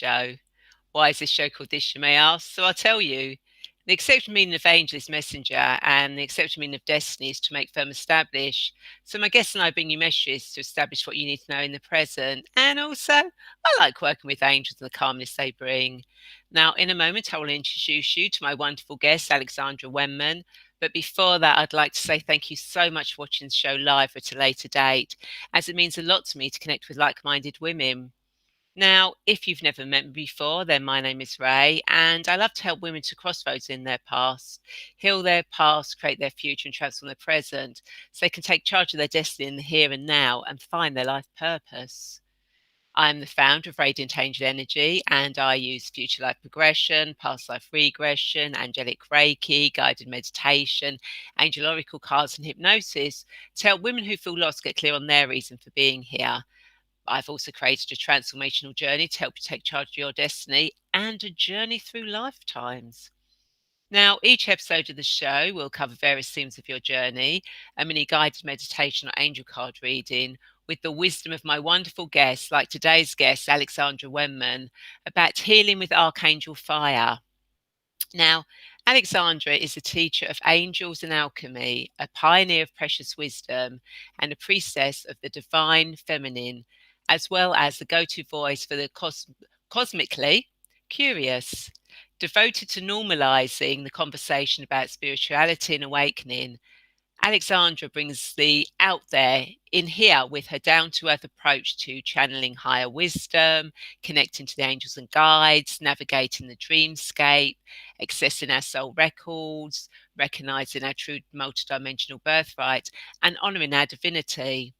show. Why is this show called this, you may ask? So I'll tell you. The accepted meaning of angel is messenger, and the accepted meaning of destiny is to make firm establish. So my guests and I bring you messages to establish what you need to know in the present. And also, I like working with angels and the calmness they bring. Now, in a moment, I will introduce you to my wonderful guest, Alexandra Wenman. But before that, I'd like to say thank you so much for watching the show live at a later date, as it means a lot to me to connect with like-minded women. Now, if you've never met me before, then my name is Ray, and I love to help women to crossroads in their past, heal their past, create their future, and transform their present so they can take charge of their destiny in the here and now and find their life purpose. I'm the founder of Radiant Angel Energy, and I use future life progression, past life regression, angelic Reiki, guided meditation, angel oracle cards, and hypnosis to help women who feel lost get clear on their reason for being here. I've also created a transformational journey to help you take charge of your destiny and a journey through lifetimes. Now, each episode of the show will cover various themes of your journey, a mini guided meditation or angel card reading with the wisdom of my wonderful guests, like today's guest, Alexandra Wenman, about healing with Archangel fire. Now, Alexandra is a teacher of angels and alchemy, a pioneer of precious wisdom, and a priestess of the divine feminine, as well as the go-to voice for the cosmically curious. Devoted to normalizing the conversation about spirituality and awakening, Alexandra brings the out there in here with her down to earth approach to channeling higher wisdom, connecting to the angels and guides, navigating the dreamscape, accessing our soul records, recognizing our true multidimensional birthright, and honoring our divinity.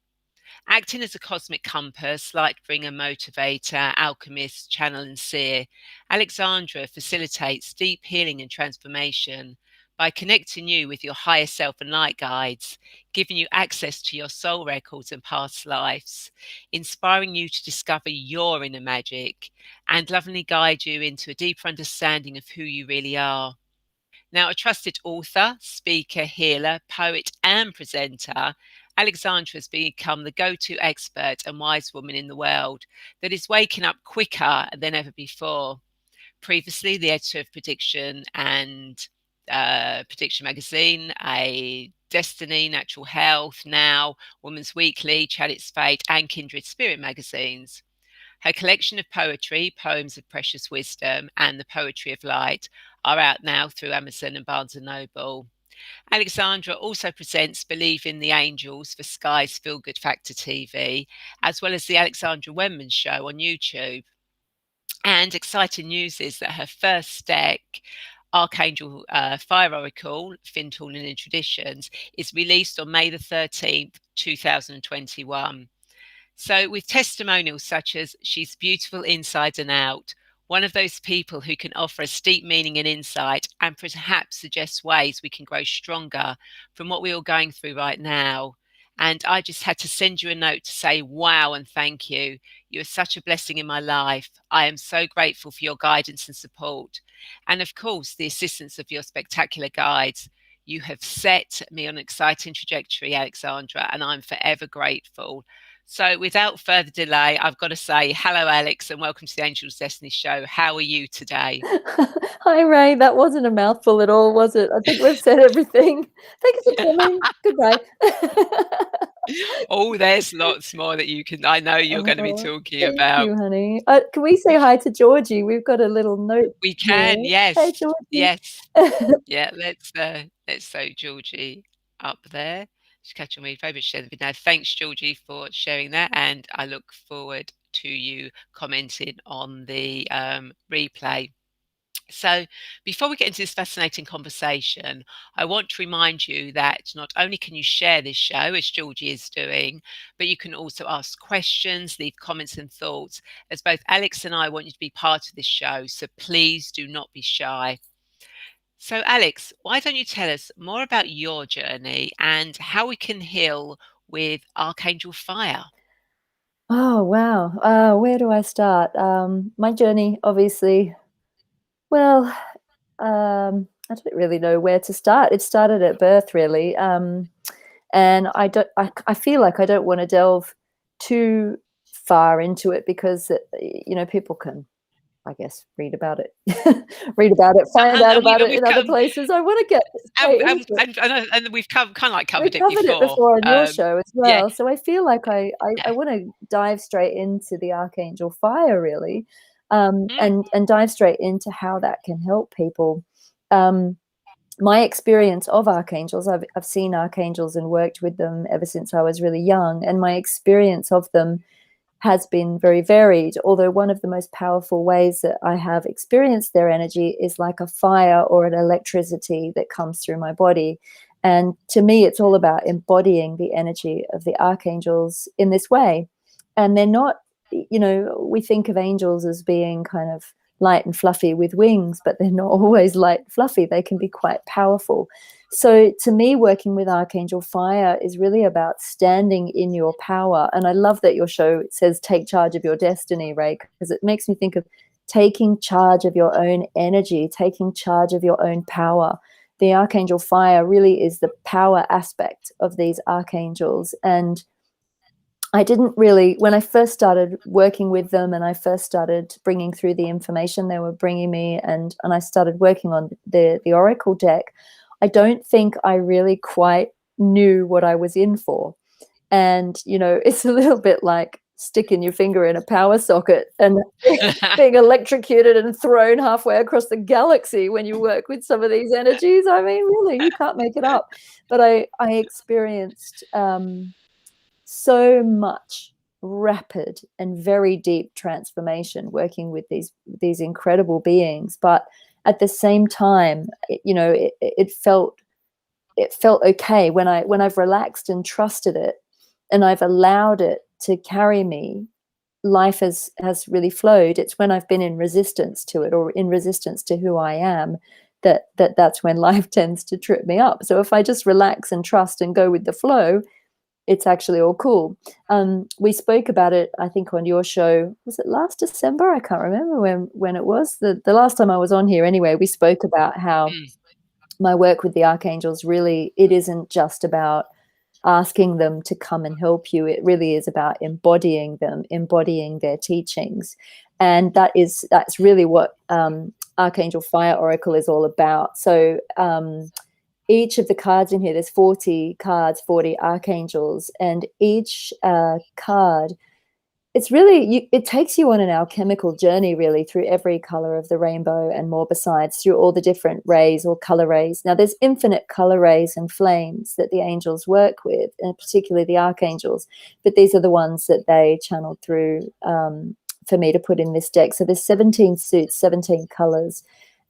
Acting as a cosmic compass, light bringer, motivator, alchemist, channel, and seer, Alexandra facilitates deep healing and transformation by connecting you with your higher self and light guides, giving you access to your soul records and past lives, inspiring you to discover your inner magic, and lovingly guide you into a deeper understanding of who you really are. Now, a trusted author, speaker, healer, poet, and presenter, Alexandra has become the go to expert and wise woman in the world that is waking up quicker than ever before. Previously, the editor of Prediction and Prediction Magazine, a Destiny, Natural Health, Now, Woman's Weekly, Chariot's Fate, and Kindred Spirit magazines. Her collection of poetry, Poems of Precious Wisdom, and The Poetry of Light are out now through Amazon and Barnes & Noble. Alexandra also presents Believe in the Angels for Sky's Feel Good Factor TV, as well as the Alexandra Wenman Show on YouTube. And exciting news is that her first deck, Archangel Fire Oracle, Fintal and Traditions, is released on May the 13th, 2021. So with testimonials such as she's beautiful inside and out, one of those people who can offer us deep meaning and insight and perhaps suggest ways we can grow stronger from what we're all going through right now. And I just had to send you a note to say, wow, and thank you. You are such a blessing in my life. I am so grateful for your guidance and support. And of course, the assistance of your spectacular guides. You have set me on an exciting trajectory, Alexandra, and I'm forever grateful. So without further delay, I've got to say hello, Alex, and welcome to the Angels Destiny Show. How are you today? Hi, Ray. That wasn't a mouthful at all, was it? I think we've said everything. Thanks for coming. Goodbye. Oh, there's lots more that I know you're going to be talking Thank about. you, honey. Can we say hi to Georgie? We've got a little note We here. can, yes. Hey, Georgie. Yes. Yeah, let's throw Georgie up there. She's catching me favorite share the video. Now, thanks, Georgie, for sharing that, and I look forward to you commenting on the replay. So, before we get into this fascinating conversation, I want to remind you that not only can you share this show, as Georgie is doing, but you can also ask questions, leave comments and thoughts, as both Alex and I want you to be part of this show. So, please do not be shy. So, Alex, why don't you tell us more about your journey and how we can heal with Archangel Fire? Oh, wow. Where do I start? My journey, obviously, well, I don't really know where to start. It started at birth, really. And I feel like I don't want to delve too far into it because, people can I guess read about it, find out about it we've in other come, places. I want to get straight into it. and we've kind of like We covered it covered it before. before on your show as Yeah, well. So I feel like I yeah. want to dive straight into the Archangel fire, really, Mm. and dive straight into how that can help people. My experience of archangels, I've seen archangels and worked with them ever since I was really young, and my experience of them has been very varied, although one of the most powerful ways that I have experienced their energy is like a fire or an electricity that comes through my body. And to me, it's all about embodying the energy of the archangels in this way. And they're not, we think of angels as being kind of light and fluffy with wings, but they're not always light and fluffy. They can be quite powerful. So to me, working with Archangel Fire is really about standing in your power. And I love that your show says take charge of your destiny, Ray, because it makes me think of taking charge of your own energy, taking charge of your own power. The Archangel Fire really is the power aspect of these archangels. And I didn't really, when I first started working with them and I first started bringing through the information they were bringing me, and I started working on the Oracle deck, I don't think I really quite knew what I was in for. And, it's a little bit like sticking your finger in a power socket and being electrocuted and thrown halfway across the galaxy when you work with some of these energies. I mean, really, you can't make it up. But I experienced so much rapid and very deep transformation working with these incredible beings. But at the same time, it felt okay when I've relaxed and trusted it, and I've allowed it to carry me. Life has really flowed. It's when I've been in resistance to it, or in resistance to who I am, that's when life tends to trip me up. So if I just relax and trust and go with the flow, it's actually all cool. We spoke about it, I think, on your show. Was it last December? I can't remember when it was. The last time I was on here anyway, we spoke about how my work with the archangels, really, it isn't just about asking them to come and help you. It really is about embodying them, embodying their teachings. And that's really what Archangel Fire Oracle is all about. So each of the cards in here, there's 40 cards, 40 archangels, and each card, it's really, it takes you on an alchemical journey, really, through every color of the rainbow and more besides, through all the different rays or color rays. Now, there's infinite color rays and flames that the angels work with, and particularly the archangels, but these are the ones that they channeled through for me to put in this deck. So there's 17 suits, 17 colors.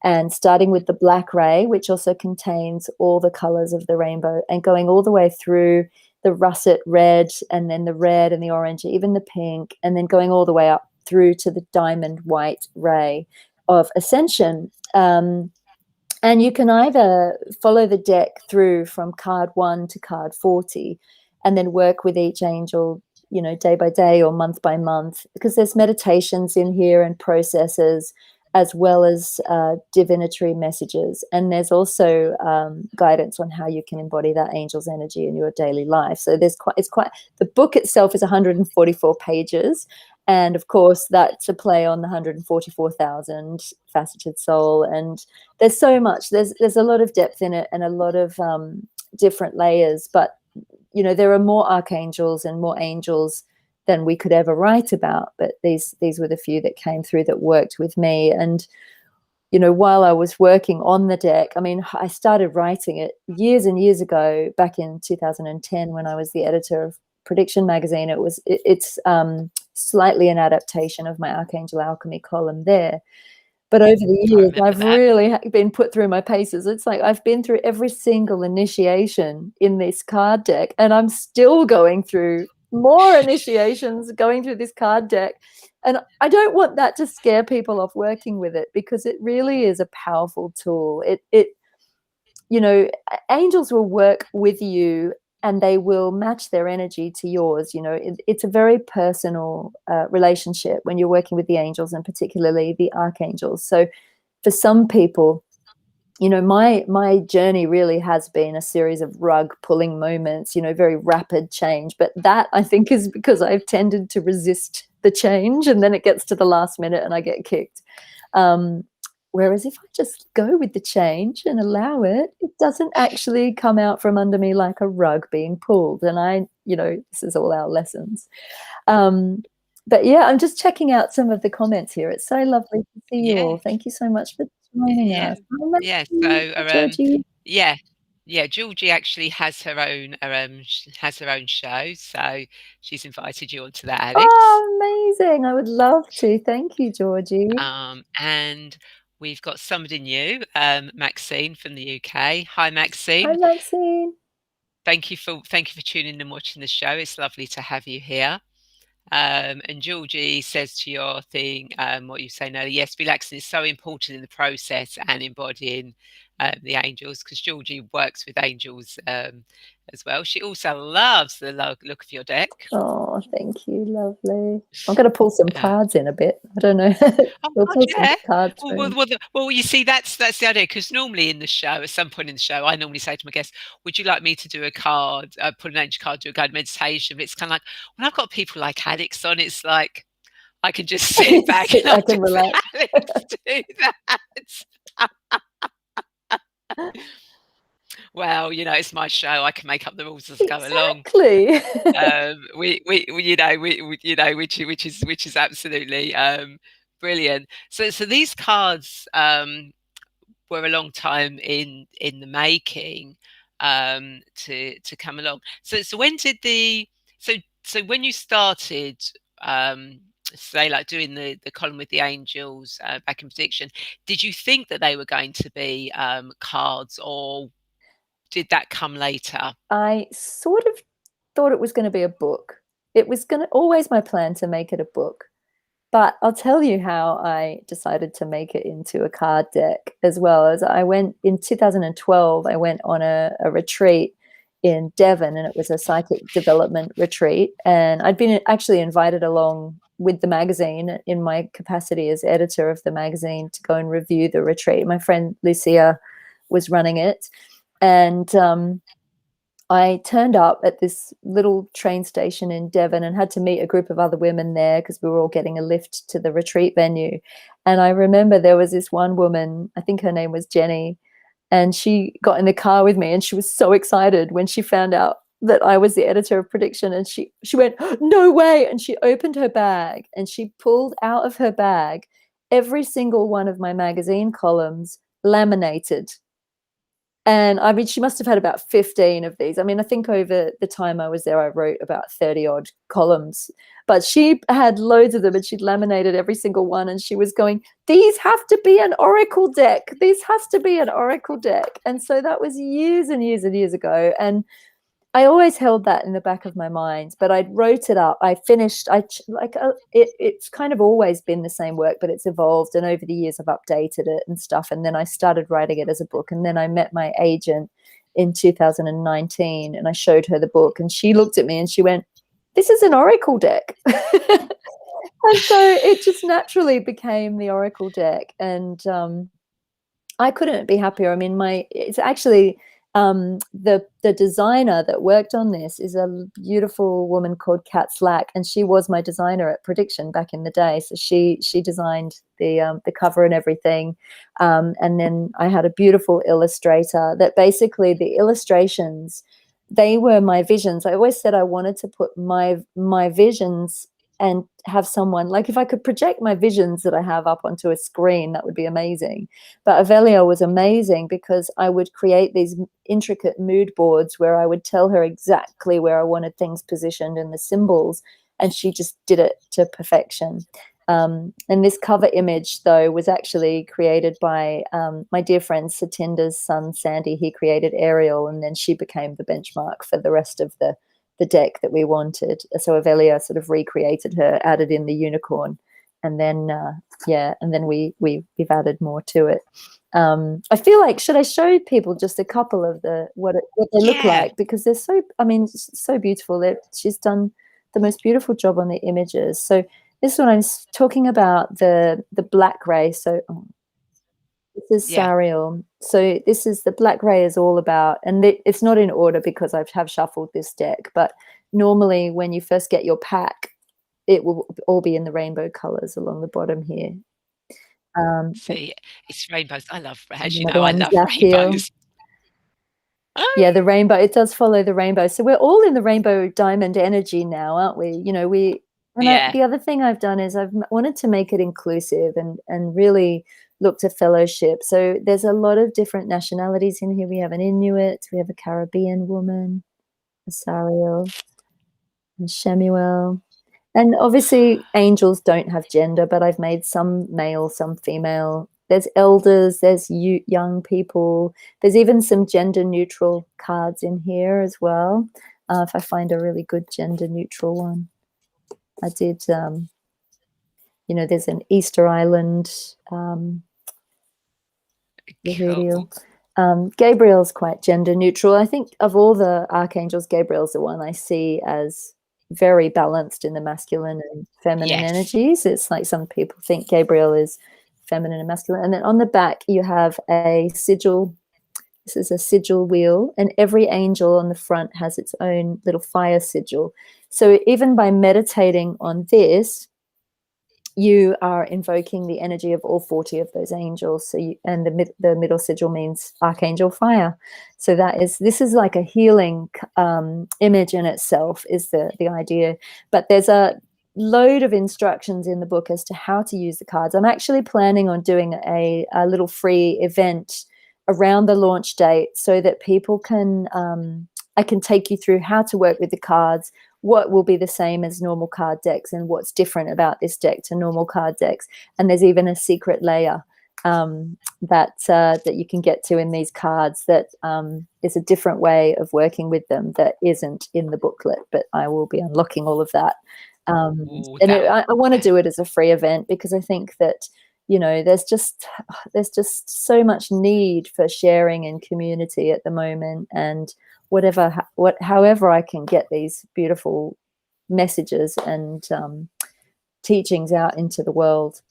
And starting with the black ray, which also contains all the colors of the rainbow, and going all the way through the russet red, and then the red and the orange, even the pink, and then going all the way up through to the diamond white ray of ascension. And you can either follow the deck through from card 1 to card 40 and then work with each angel, day by day or month by month, because there's meditations in here and processes, as well as divinatory messages. And there's also guidance on how you can embody that angel's energy in your daily life. So the book itself is 144 pages. And of course, that's a play on the 144,000 faceted soul. And there's so much, there's a lot of depth in it, and a lot of different layers. But, there are more archangels and more angels than we could ever write about. But these were the few that came through that worked with me. And, while I was working on the deck, I started writing it years and years ago, back in 2010, when I was the editor of Prediction magazine. It's slightly an adaptation of my Archangel Alchemy column there. But over the years, I've really been put through my paces. It's like I've been through every single initiation in this card deck, and I'm still going through more initiations, going through this card deck. And I don't want that to scare people off working with it, because it really is a powerful tool. Angels will work with you, and they will match their energy to yours. It's a very personal relationship when you're working with the angels, and particularly the archangels. So for some people, you know, my journey really has been a series of rug pulling moments, you know, very rapid change. But that, I think, is because I've tended to resist the change, and then it gets to the last minute and I get kicked. Whereas if I just go with the change and allow it, it doesn't actually come out from under me like a rug being pulled. And I, you know, this is all our lessons. But yeah, I'm just checking out some of the comments here. It's so lovely to see you all. Yeah. Thank you so much for joining Yeah. us. Hi, Yeah. Maxine. So, Hi, Georgie. yeah. Yeah, Georgie actually has has her own show, so she's invited you onto that, Alex. Oh, amazing. I would love to. Thank you, Georgie. And we've got somebody new, Maxine from the UK. Hi, Hi, Maxine. Maxine. Thank you for tuning in and watching the show. It's lovely to have you here. And Georgie says to your thing, what you say now, yes, relaxing is so important in the process and embodying the angels, because Georgie works with angels as well. She also loves the look of your deck. Oh, thank you. Lovely. I'm going to pull some Uh, cards in a bit. I don't know. oh We'll God, pull some yeah. cards Well, through. you see, that's the idea. Because normally in the show, at some point in the show, I normally say to my guests, "Would you like me to do a card, put an angel card, do a guided meditation?" But it's kind of like when I've got people like Alex on, it's like I can just sit back and I I'll can just relax. let Alex do that. Well, you know, it's my show. I can make up the rules as I go along. Exactly. You know, which is absolutely brilliant. So these cards were a long time in the making to come along. So when did so when you started say like doing the column with the angels back in prediction, did you think that they were going to be cards, or did that come later? I sort of thought it was going to be a book. It was going to always my plan to make it a book. But I'll tell you how I decided to make it into a card deck as well. As I went in 2012, I went on a retreat in Devon, and it was a psychic development retreat. And I'd been actually invited along with the magazine in my capacity as editor of the magazine to go and review the retreat. My friend Lucia was running it. And I turned up at this little train station in Devon and had to meet a group of other women there because we were all getting a lift to the retreat venue. And I remember there was this one woman, I think her name was Jenny, and she got in the car with me and she was so excited when she found out that I was the editor of Prediction. And she went, "No way." And she opened her bag and she pulled out of her bag every single one of my magazine columns laminated. And I mean, she must have had about 15 of these. I mean, I think over the time I was there, I wrote about 30 odd columns, but she had loads of them and she'd laminated every single one. And she was going, "These have to be an oracle deck. This has to be an oracle deck." And so that was years and years and years ago. And I always held that in the back of my mind, but I wrote it up. I finished. It's kind of always been the same work, but it's evolved. And over the years, I've updated it and stuff. And then I started writing it as a book. And then I met my agent in 2019, and I showed her the book, and she looked at me and she went, "This is an oracle deck." And so it just naturally became the oracle deck, and I couldn't be happier. I mean, it's actually the designer that worked on this is a beautiful woman called Kat Slack, and she was my designer at Prediction back in the day. So she designed the cover and everything, and then I had a beautiful illustrator that basically the illustrations, they were my visions. I always said I wanted to put my visions and have someone, like, if I could project my visions that I have up onto a screen, that would be amazing. But Avelia was amazing because I would create these intricate mood boards where I would tell her exactly where I wanted things positioned and the symbols, and she just did it to perfection. And this cover image, though, was actually created by my dear friend Satinder's son, Sandy. He created Ariel, and then she became the benchmark for the rest of the deck that we wanted. So Avelia sort of recreated her, added in the unicorn, and then and then we've added more to it. I feel like, should I show people just a couple of what they look like, because they're so, I mean, so beautiful. She's done the most beautiful job on the images. So this one, I'm talking about the black ray. So This is Yeah. Sariel. So this is the Black Ray is all about, and it's not in order because I have shuffled this deck, but normally when you first get your pack, it will all be in the rainbow colors along the bottom here. See, it's rainbows. I love, as you Another know, I one, love Zaphiel. rainbows. Yeah, the rainbow, it does follow the rainbow. So we're all in the rainbow diamond energy now, aren't we? You know, Yeah. the other thing I've done is I've wanted to make it inclusive and really look to fellowship. So there's a lot of different nationalities in here. We have an Inuit, we have a Caribbean woman, a Sariel, a Shemuel. And obviously angels don't have gender, but I've made some male, some female. There's elders, there's young people. There's even some gender neutral cards in here as well. If I find a really good gender neutral one. I did, you know, there's an Easter Island Cool. Gabriel's quite gender neutral. I think of all the archangels, Gabriel's the one I see as very balanced in the masculine and feminine Yes. energies. It's like some people think Gabriel is feminine and masculine. And then on the back, you have a sigil. This is a sigil wheel, and every angel on the front has its own little fire sigil. So even by meditating on this, you are invoking the energy of all 40 of those angels. So and the middle sigil means archangel fire. So this is like a healing image in itself, is the idea. But there's a load of instructions in the book as to how to use the cards. I'm actually planning on doing a little free event around the launch date so that people can I can take you through how to work with the cards, what will be the same as normal card decks, and what's different about this deck to normal card decks. And there's even a secret layer that you can get to in these cards that is a different way of working with them that isn't in the booklet, but I will be unlocking all of that. Ooh, And that I want to do it as a free event because I think that, you know, there's just so much need for sharing and community at the moment, and however I can get these beautiful messages and teachings out into the world,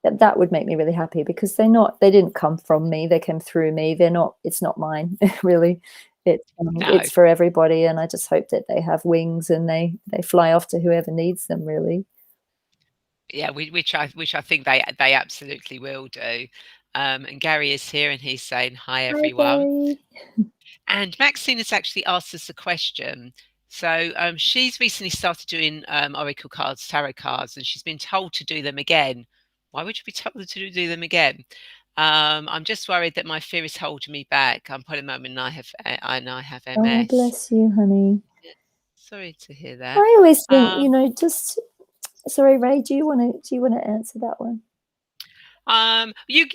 that would make me really happy, because they didn't come from me, they came through me. It's not mine really. no. It's for everybody, and I just hope that they have wings and they fly off to whoever needs them, really. Yeah, which I think they absolutely will do. And Gary is here, and he's saying hi, Hi, everyone. Gary. And Maxine has actually asked us a question. So she's recently started doing oracle cards, tarot cards, and she's been told to do them again. Why would you be told to do them again? I'm just worried that my fear is holding me back. I'm put a moment, and I have Oh, MS. bless you, honey. Sorry to hear that. I always think, you Um, know, just sorry, Ray, do you want to answer that one? you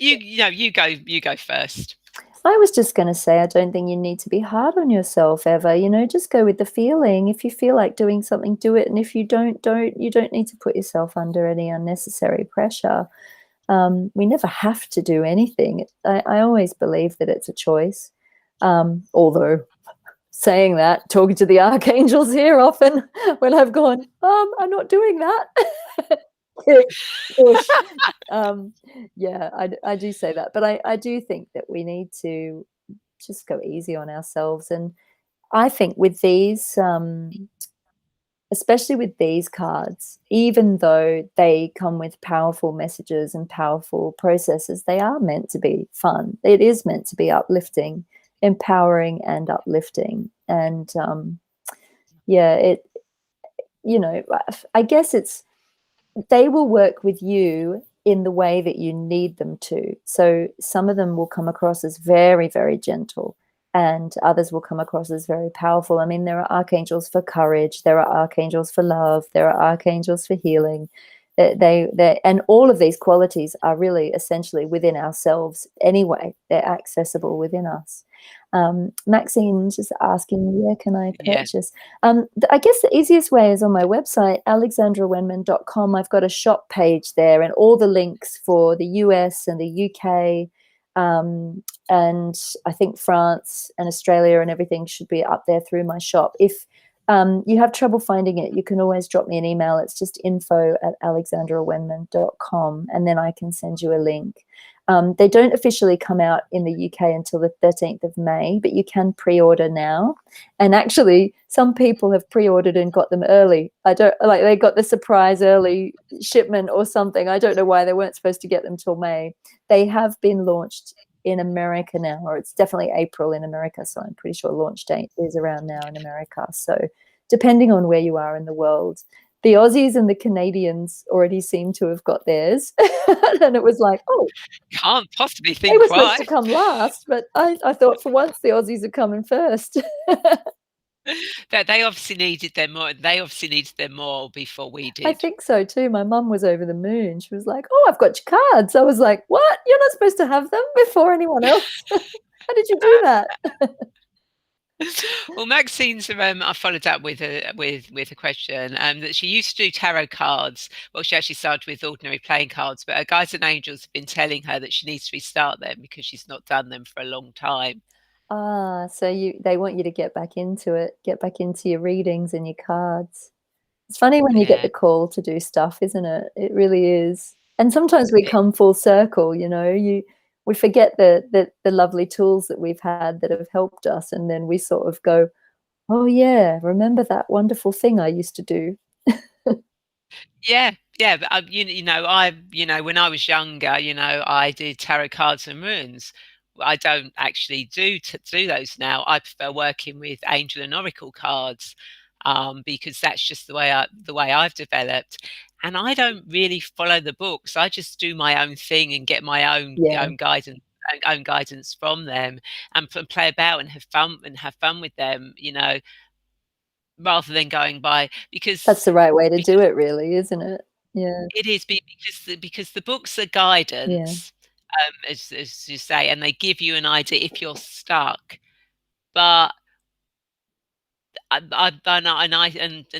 go first. I was just going to say, I don't think you need to be hard on yourself ever. You know, just go with the feeling. If you feel like doing something, do it. And if you don't, you don't need to put yourself under any unnecessary pressure. We never have to do anything. I always believe that it's a choice. Although saying that, talking to the archangels here often when I've gone, I'm not doing that. Push. Yeah, I do say that, but I do think that we need to just go easy on ourselves. And I think with these, especially with these cards, even though they come with powerful messages and powerful processes, they are meant to be fun. It is meant to be uplifting, empowering, and uplifting. And yeah, you know, I guess they will work with you in the way that you need them to. So some of them will come across as very, very gentle, and others will come across as very powerful. I mean, there are archangels for courage, there are archangels for love, there are archangels for healing. And all of these qualities are really essentially within ourselves anyway. They're accessible within us. Maxine's just asking, where can I Yeah. purchase? I guess the easiest way is on my website, alexandrawenman.com. I've got a shop page there, and all the links for the US and the UK, and I think France and Australia and everything should be up there through my shop. If you have trouble finding it, you can always drop me an email. It's just info@alexandrawenman.com, and then I can send you a link. They don't officially come out in the UK until the 13th of May, but you can pre-order now. And actually, some people have pre-ordered and got them early. I don't like they got the surprise early shipment or something. I don't know why they weren't supposed to get them till May. They have been launched in America now, or it's definitely April in America. So I'm pretty sure launch date is around now in America. So depending on where you are in the world, the Aussies and the Canadians already seem to have got theirs. And it was like, oh, Can't possibly they think were supposed to why. come last, but I thought for once the Aussies are coming first. That they obviously needed them more. They obviously needed them more before we I did. think so too. My mum was over the moon. She was like, "Oh, I've got your cards." I was like, "What? You're not supposed to have them before anyone else? How did you do that?" Well, Maxine's I followed up with a question that she used to do tarot cards. Well, she actually started with ordinary playing cards, but her guides and angels have been telling her that she needs to restart them because she's not done them for a long time. So they want you to get back into it, get back into your readings and your cards. It's funny when you get Yeah, the call to do stuff, isn't it? It really is. And sometimes we it, come full circle, we forget the lovely tools that we've had that have helped us, and then we sort of go, "Oh yeah, remember that wonderful thing I used to do." yeah, yeah. But when I was younger, I did tarot cards and runes. I don't actually do those now. I prefer working with angel and oracle cards because that's just the way I've developed. And I don't really follow the books. I just do my own thing and get my Yeah, own guidance from them, and play about and have fun with them. Rather than going by that's the right way to do because it really, isn't it? Yeah, it is because the books are yeah, guidance, as you say, and they give you an idea if you're stuck. But and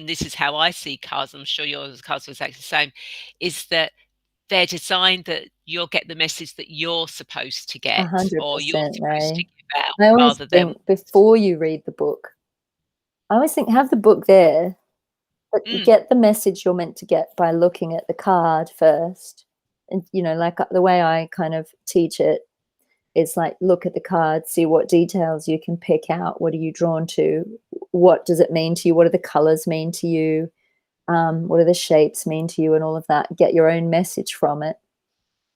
this is how I see cards. I'm sure your cards are exactly the same. Is that they're designed that you'll get the message that you're supposed to get or you're 100%, supposed to Ray. give out, I always rather than think before you read the book, I always think have the book there, but mm, get the message you're meant to get by looking at the card first. And like the way I kind of teach it, it's like look at the card, see what details you can pick out. What are you drawn to? What does it mean to you? What do the colors mean to you? What do the shapes mean to you? And all of that. Get your own message from it.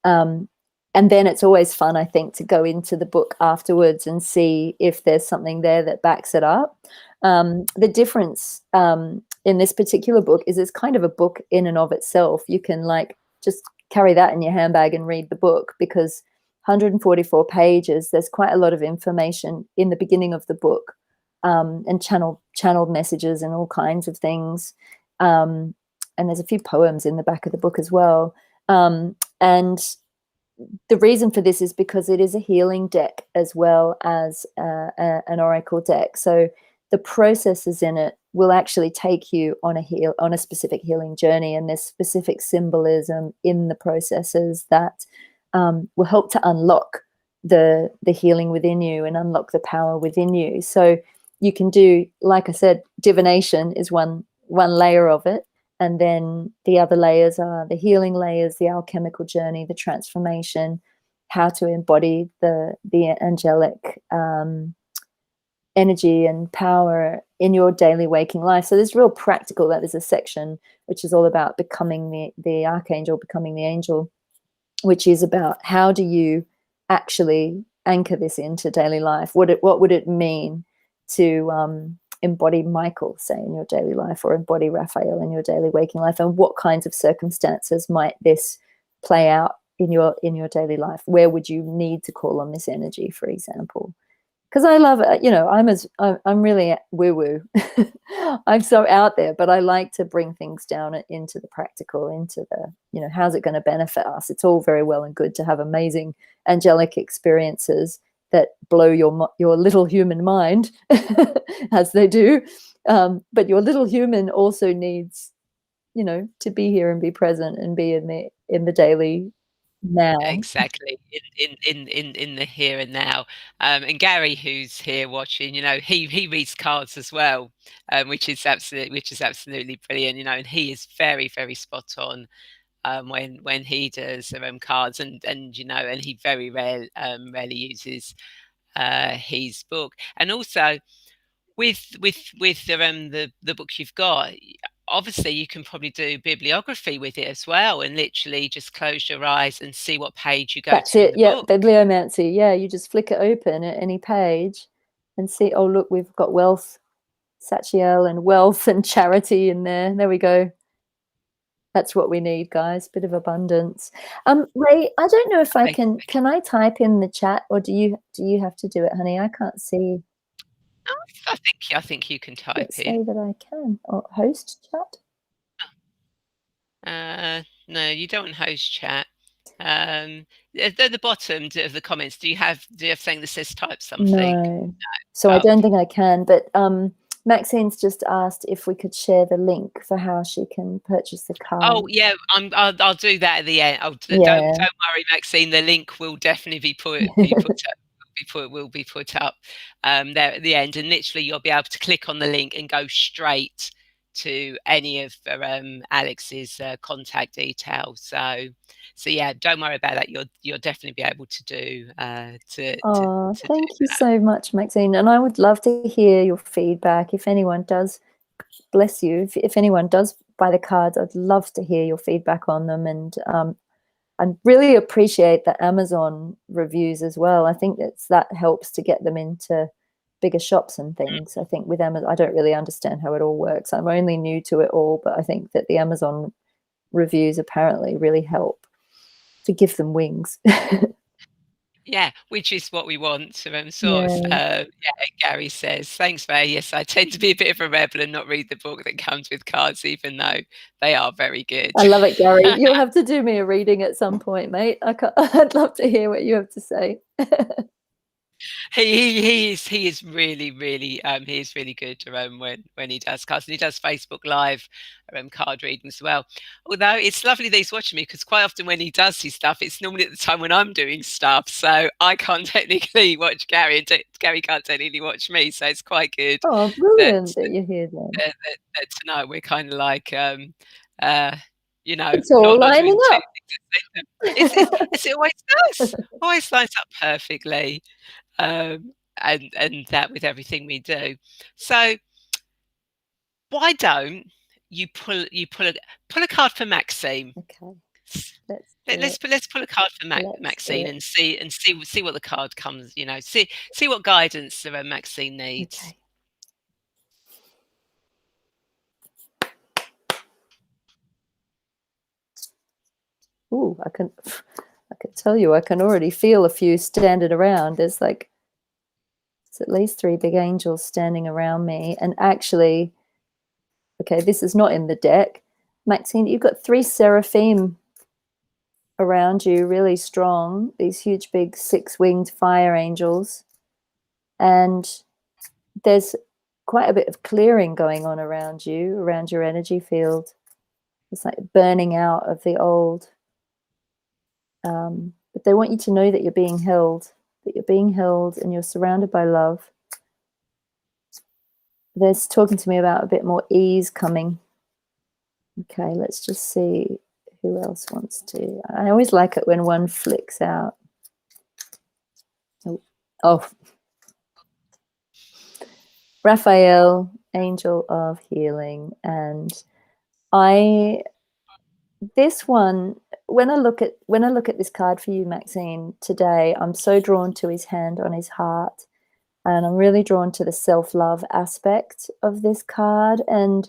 Um, and then it's always fun, I think, to go into the book afterwards and see if there's something there that backs it up. The difference in this particular book is it's kind of a book in and of itself. You can like just carry that in your handbag and read the book because 144 pages, there's quite a lot of information in the beginning of the book, and channeled messages and all kinds of things. And there's a few poems in the back of the book as well. And the reason for this is because it is a healing deck as well as an oracle deck. So the processes in it will actually take you on a specific healing journey, and there's specific symbolism in the processes that will help to unlock the healing within you and unlock the power within you. So you can do, like I said, divination is one layer of it. And then the other layers are the healing layers, the alchemical journey, the transformation, how to embody the angelic energy and power in your daily waking life. So there's real practical. That is a section which is all about becoming the archangel, becoming the angel, which is about how do you actually anchor this into daily life? What would it mean to embody Michael, say, in your daily life, or embody Raphael in your daily waking life, and what kinds of circumstances might this play out in your daily life? Where would you need to call on this energy, for example? Because I love it, I'm really woo woo. I'm so out there, but I like to bring things down into the practical, into the how's it going to benefit us. It's all very well and good to have amazing angelic experiences that blow your little human mind, as they do. But your little human also needs, to be here and be present and be in the daily now. exactly in the here and now. And Gary, who's here watching, he reads cards as well, which is absolutely brilliant. And he is very, very spot on. when he does cards, and you know, and he very rarely uses his book. And also with the book you've got, obviously you can probably do bibliography with it as well, and literally just close your eyes and see what page you go That's to in it. the Yeah, book. bibliomancy. Yeah, you just flick it open at any page and see, oh, look, we've got wealth, Sachiel, and wealth and charity in there. There we go. That's what we need, guys. Bit of abundance. Ray, I don't know if I can. Can I type in the chat, or do you have to do it, honey? I can't see. I think you can type Let's in. say that I can. Or host chat. No, you don't want host chat. At the bottom of the comments, do you have something that says type something? No. So I don't think I can. But Maxine's just asked if we could share the link for how she can purchase the card. Oh yeah, I'll do that at the end. Yeah. Don't worry, Maxine. The link will definitely be put up. Will be put up there at the end, and literally you'll be able to click on the link and go straight to any of Alex's contact details. So yeah, don't worry about that. You'll definitely be able to do thank you so much, Maxine. And I would love to hear your feedback. If anyone does, bless you, if anyone does buy the cards, I'd love to hear your feedback on them. And I really appreciate the Amazon reviews as well. I think that helps to get them into bigger shops and things. I think with Amazon, I don't really understand how it all works. I'm only new to it all, but I think that the Amazon reviews apparently really help to give them wings. Yeah, which is what we want. Yeah, Gary says, thanks, Ray. Yes, I tend to be a bit of a rebel and not read the book that comes with cards, even though they are very good. I love it, Gary. You'll have to do me a reading at some point, mate. I'd love to hear what you have to say. He is really he is really good when he does cards, and he does Facebook Live card readings as well. Although it's lovely that he's watching me, because quite often when he does his stuff, it's normally at the time when I'm doing stuff, so I can't technically watch Gary, and Gary can't technically watch me. So it's quite good. Oh, brilliant that you're here then. That tonight we're kind of like you know, it's all lining up. It always does. Always lines up perfectly. And that with everything we do. So why don't you pull a card for Maxine? Okay. Let's pull a card for Maxine and see what the card comes. You know, see what guidance Maxine needs. Okay. Ooh, I can tell you, I can already feel a few standing around. There's at least 3 big angels standing around me. And actually, okay, this is not in the deck. Maxine, you've got 3 seraphim around you, really strong. These huge, big 6-winged fire angels. And there's quite a bit of clearing going on around you, around your energy field. It's like burning out of the old. But they want you to know that you're being held, and you're surrounded by love. They're talking to me about a bit more ease coming. Okay, let's just see who else wants to. I always like it when one flicks out. Oh. Raphael, Angel of Healing. And this one, when I look at this card for you, Maxine, today, I'm so drawn to his hand on his heart, and I'm really drawn to the self-love aspect of this card. And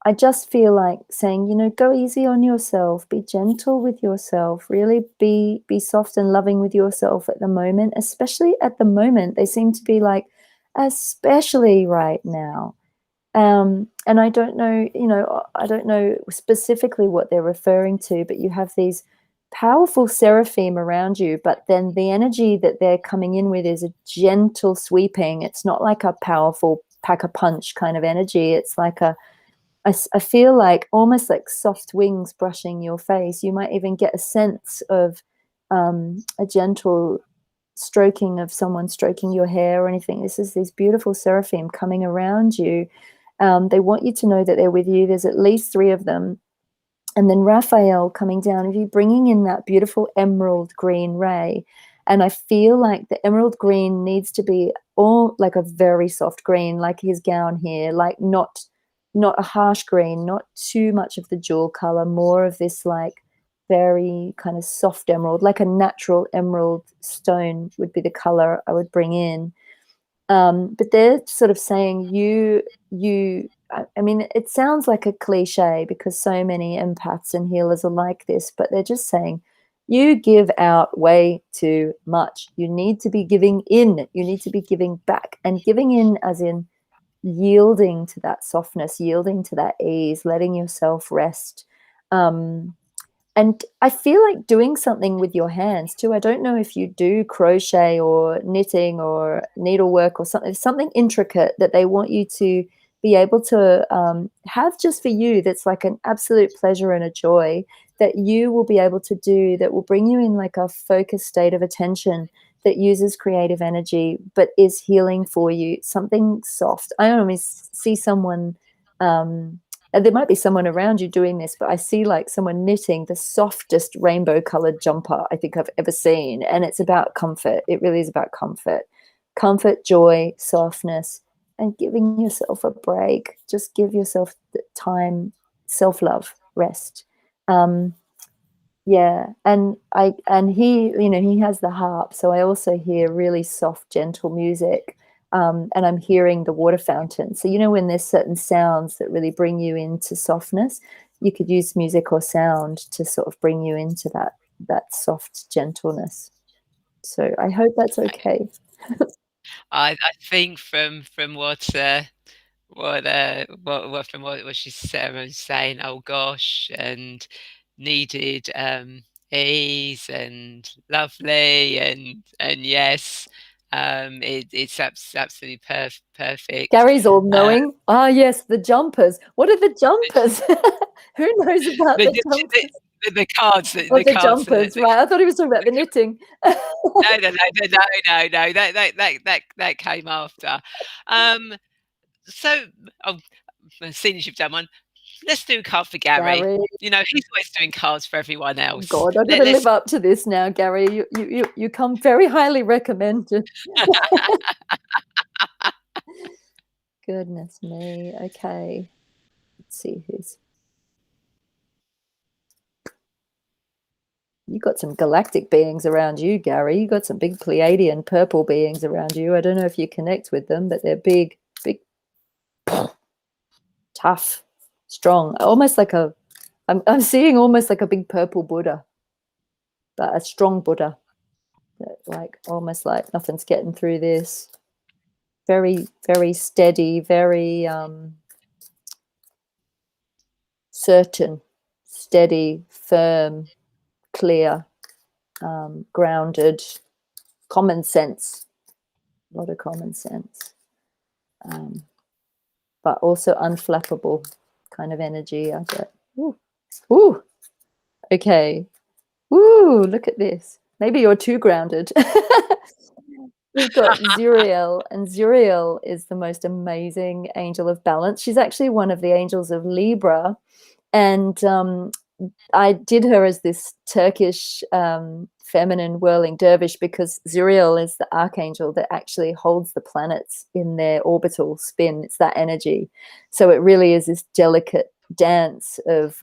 I just feel like saying, you know, go easy on yourself, be gentle with yourself, really be soft and loving with yourself at the moment, especially at the moment. They seem to be like, especially right now. And I don't know, I don't know specifically what they're referring to, but you have these powerful seraphim around you, but then the energy that they're coming in with is a gentle sweeping. It's not like a powerful pack-a-punch kind of energy. It's like I feel like almost like soft wings brushing your face. You might even get a sense of a gentle stroking of someone stroking your hair or anything. This is these beautiful seraphim coming around you. They want you to know that they're with you. There's at least 3 of them. And then Raphael coming down, if you bringing in that beautiful emerald green ray. And I feel like the emerald green needs to be all like a very soft green, like his gown here, like not a harsh green, not too much of the jewel color, more of this like very kind of soft emerald, like a natural emerald stone would be the color I would bring in. But they're sort of saying I mean, it sounds like a cliche because so many empaths and healers are like this, but they're just saying you give out way too much. You need to be giving in. You need to be giving back, and giving in as in yielding to that softness, yielding to that ease, letting yourself rest. And I feel like doing something with your hands too. I don't know if you do crochet or knitting or needlework or something intricate that they want you to be able to have just for you, that's like an absolute pleasure and a joy that you will be able to do, that will bring you in like a focused state of attention that uses creative energy but is healing for you. Something soft. I always see someone there might be someone around you doing this, but I see like someone knitting the softest rainbow colored jumper I think I've ever seen. And it's about comfort. It really is about comfort, joy, softness, and giving yourself a break. Just give yourself the time, self-love, rest. Yeah. And he, he has the harp. So I also hear really soft, gentle music. And I'm hearing the water fountain. So, when there's certain sounds that really bring you into softness, you could use music or sound to sort of bring you into that soft gentleness. So I hope that's okay. I think from what she Sarah was saying, oh gosh, and needed ease and lovely and yes, it's absolutely perfect. Gary's all Uh, knowing. Ah, yes, the jumpers. What are the jumpers? Who knows about the, the the, jumpers? the cards, Or the the cards, jumpers, right? I thought he was talking about the knitting. no, that came after. Um, so, oh, seeing as you've done one, let's do a card for Gary. Gary, He's always doing cards for everyone else. God, I've got to live up to this now, Gary. You come very highly recommended. Goodness me. Okay. Let's see who's. You got some galactic beings around you, Gary. You got some big Pleiadian purple beings around you. I don't know if you connect with them, but they're big, tough, strong. Almost like I'm seeing almost like a big purple Buddha, but a strong Buddha. Like almost like nothing's getting through this. Very, very steady, very certain, steady, firm, clear, grounded, common sense, a lot of common sense, but also unflappable kind of energy I get. Ooh. Ooh. Okay. Ooh, look at this. Maybe you're too grounded. We've got Zuriel, and Zuriel is the most amazing angel of balance. She's actually one of the angels of Libra, and I did her as this Turkish feminine whirling dervish because Zuriel is the archangel that actually holds the planets in their orbital spin. It's that energy. So it really is this delicate dance of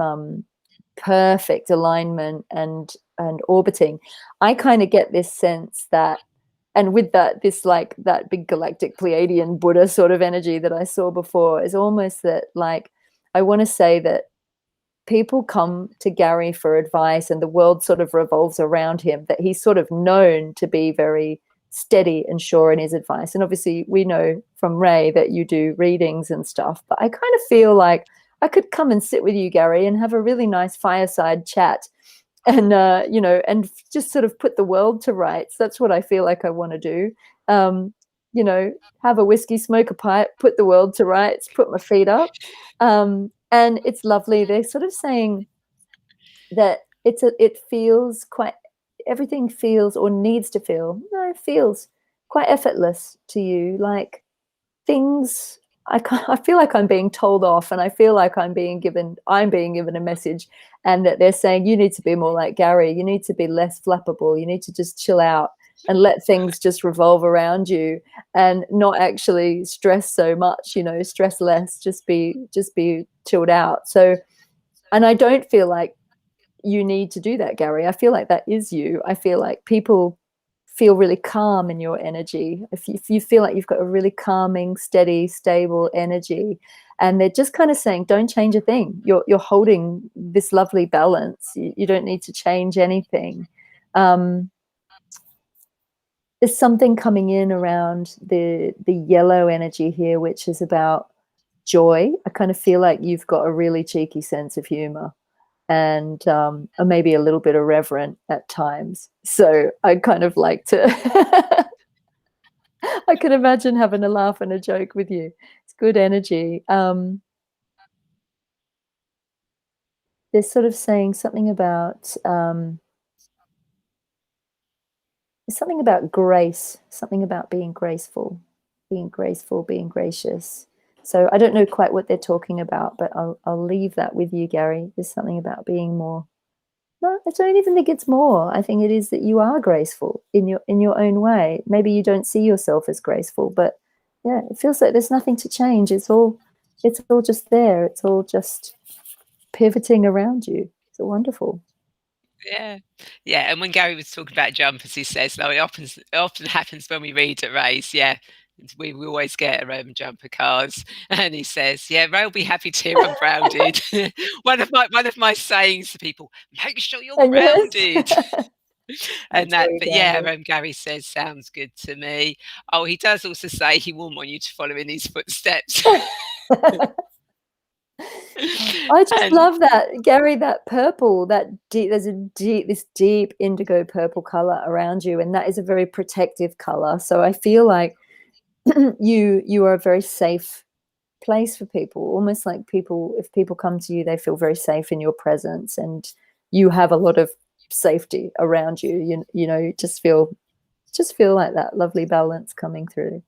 perfect alignment and orbiting. I kind of get this sense that, and with that, this like that big galactic Pleiadian Buddha sort of energy that I saw before is almost that, like, I want to say that people come to Gary for advice and the world sort of revolves around him, that he's sort of known to be very steady and sure in his advice. And obviously we know from Ray that you do readings and stuff, but I kind of feel like I could come and sit with you, Gary, and have a really nice fireside chat and and just sort of put the world to rights. That's what I feel like I want to do. Have a whiskey, smoke a pipe, put the world to rights, put my feet up. And it's lovely. They're sort of saying that it feels quite, everything feels or needs to feel, no, it feels quite effortless to you. Like things I feel like I'm being told off, and I feel like I'm being given a message, and that they're saying, you need to be more like Gary. You need to be less flappable. You need to just chill out and let things just revolve around you, and not actually stress so much, stress less, just be chilled out. So, and I don't feel like you need to do that, Gary. I feel like that is you. I feel like people feel really calm in your energy. If you feel like you've got a really calming, steady, stable energy, and they're just kind of saying, don't change a thing. You're holding this lovely balance. You don't need to change anything. There's something coming in around the yellow energy here, which is about joy. I kind of feel like you've got a really cheeky sense of humor, and maybe a little bit irreverent at times. So I kind of like to, I can imagine having a laugh and a joke with you. It's good energy. They're sort of saying something about, something about grace, something about being graceful, being gracious. So I don't know quite what they're talking about, but I'll leave that with you, Gary. There's something about being more. No, I don't even think it's more. I think it is that you are graceful in your own way. Maybe you don't see yourself as graceful, but yeah, it feels like there's nothing to change. It's all just there. It's all just pivoting around you. It's wonderful. Yeah. Yeah, and when Gary was talking about jumpers, he says, "No, it often happens when we read at Ray's, yeah, we always get jumper cards." And he says, "Yeah, Ray will be happy to hear I'm grounded." One of my sayings to people, "Make sure you're And yes, grounded." make And sure that, you're but yeah, grounded. Gary says, "Sounds good to me." Oh, he does also say he wouldn't want you to follow in his footsteps. I just And love that, Gary, that purple, there's this deep indigo purple color around you, and that is a very protective color. So I feel like you are a very safe place for people, almost like if people come to you, they feel very safe in your presence, and you have a lot of safety around you. Just feel like that lovely balance coming through.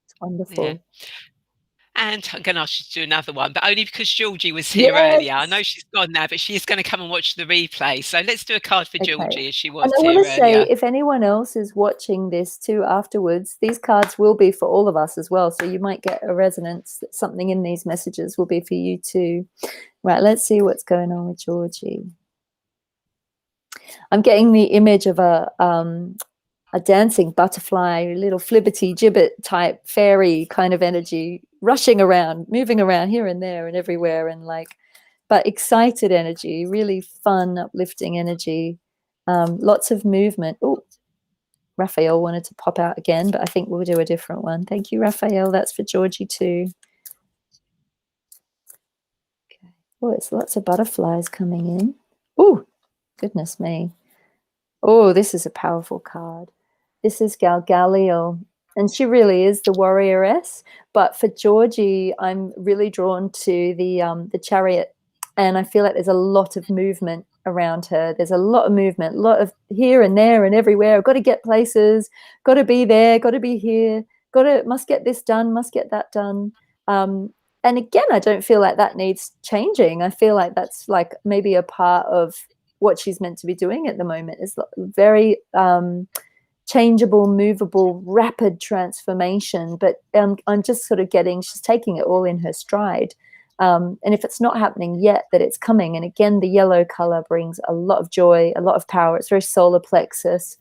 It's yeah. wonderful. And I'm going to ask you to do another one, but only because Georgie was here earlier. I Yes. know she's gone now, but she is going to come and watch the replay. So let's do a card for Okay. Georgie as she And was I want here to say, earlier. if anyone else is watching this too afterwards, these cards will be for all of us as well. So you might get a resonance that something in these messages will be for you too. Right, let's see what's going on with Georgie. I'm getting the image of a dancing butterfly, little flibbity gibbet type fairy kind of energy, rushing around, moving around here and there and everywhere, and but excited energy, really fun, uplifting energy, lots of movement. Oh, Raphael wanted to pop out again, but I think we'll do a different one. Thank you, Raphael. That's for Georgie too. Okay. Oh, it's lots of butterflies coming in. Oh, goodness me. Oh, this is a powerful card. This is Galgaliel, and she really is the warrioress. But for Georgie, I'm really drawn to the chariot, and I feel like there's a lot of movement around her. There's a lot of movement, a lot of here and there and everywhere. I've got to get places, got to be there, got to be here, must get this done, must get that done. And again, I don't feel like that needs changing. I feel like that's like maybe a part of what she's meant to be doing at the moment, is very changeable, movable, rapid transformation. But I'm just sort of she's taking it all in her stride. And if it's not happening yet, that it's coming. And again, the yellow color brings a lot of joy, a lot of power. It's very solar plexus.